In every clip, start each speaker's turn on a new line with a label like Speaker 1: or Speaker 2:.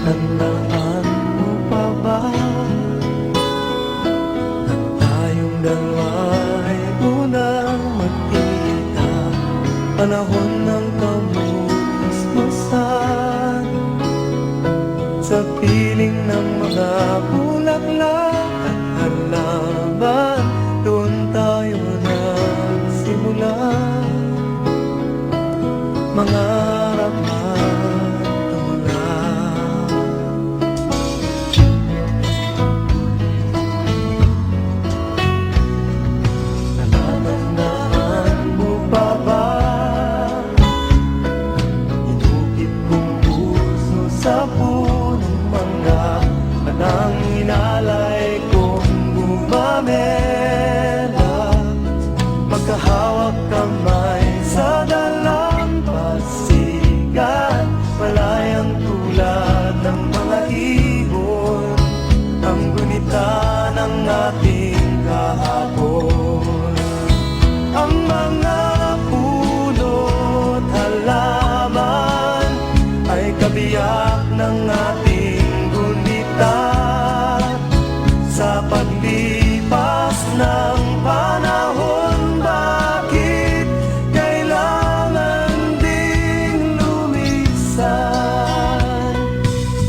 Speaker 1: Tandaan mo pa ba na tayong dalawa ay unang magkita? Panahon ng kamusmasan, sa piling ng mga bulaklak at halaman, doon tayo nagsimula. Mangarap magtulad, natatandaan mo pa ba? Inukit kong puso sa punong mangga, anang inalay kong gumamela. Magkahawak kamay sa dalampasigan, malayang tulad ng mga ibon, ang gunita ng ating kahapon. Ang mga puno't halaman ay kabiyak ng ating gunita. Sa paglipas ng panahon, bakit kailangan ding lumisan?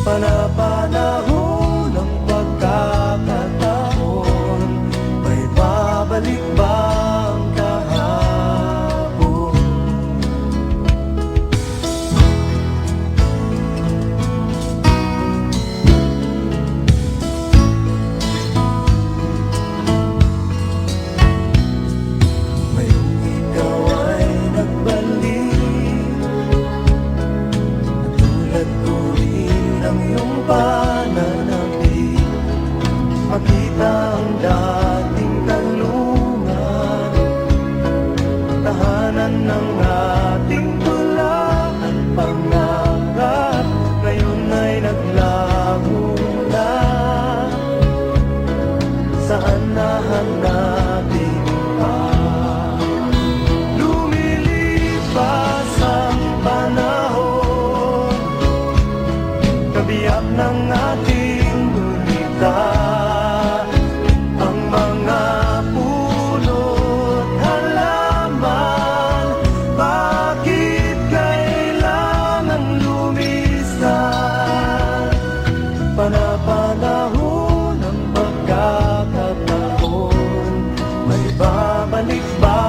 Speaker 1: Panapanahon ng pagkakataon, may babalik ba ang kahapon? Ngayong ikaw ay nagbalik, tulad ko rin ang iyong pananabik. Makita ang dating kanlungan, tahanan ng ating tula at pangarap, ngayon ay naglaho na. Saan nahanapin pa? Lumilipas ang panahon, kabiyak ng ating gunita. Ang mga puno't halaman, bakit kailangan lumisan? Panapanahon ng pagkakataon, may babalik ba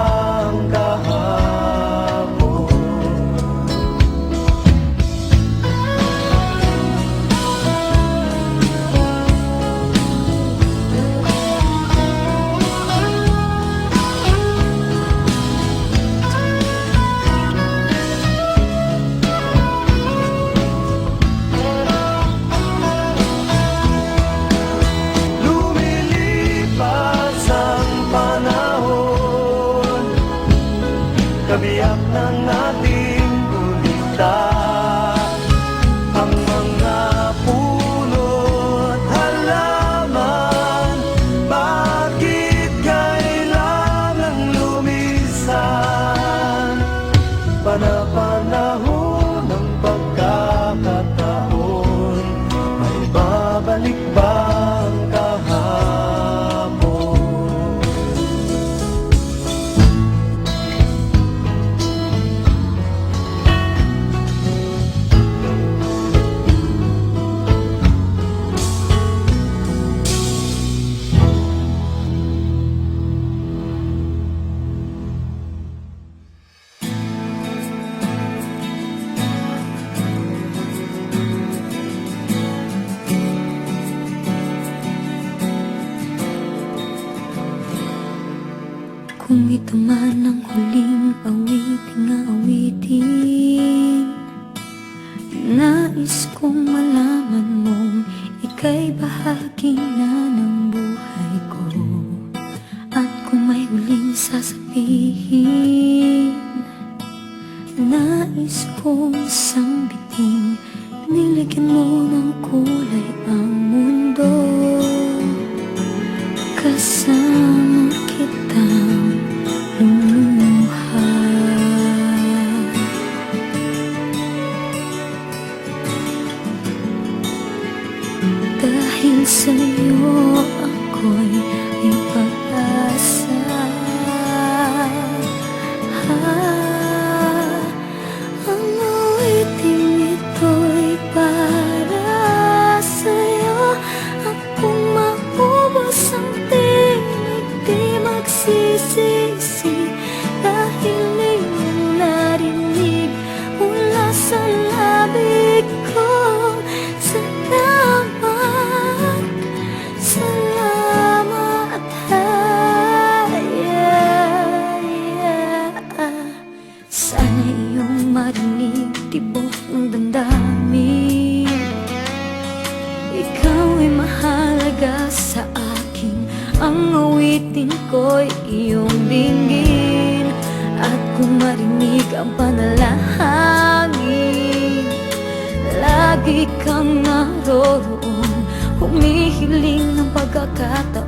Speaker 1: ang kahapon? Lumilipas ang panahon, kabiyak ng ating gunita. Ang mga puno't halaman, bakit kailangan lumisan? Panapanahon ng pagkakataon, may babalik ba ang kahapon?
Speaker 2: Kung ito man ang huling awiting aawitin, nais kong malaman mong ika'y bahagi na ng buhay ko. At kung may huling sasabihin, nais kong sambitin, nilagyan mo ng kulay ang mundo. Kasama kitang lumuha. sa'yo ako'y may pag-asa. Ang awiting ito'y para sa'yo. At kung maubos ang tinig, di magsisisi, dahil iyong narinig mula sa labig ko. Salamat, salamat, sana iyong marinig tibok ng damdamin. Ikaw ay mahalaga sa akin, ang awitin ko'y iyong dinggin. At kung marinig ang panalangin, lagi kang naroroon, humihiling ng pagkakataon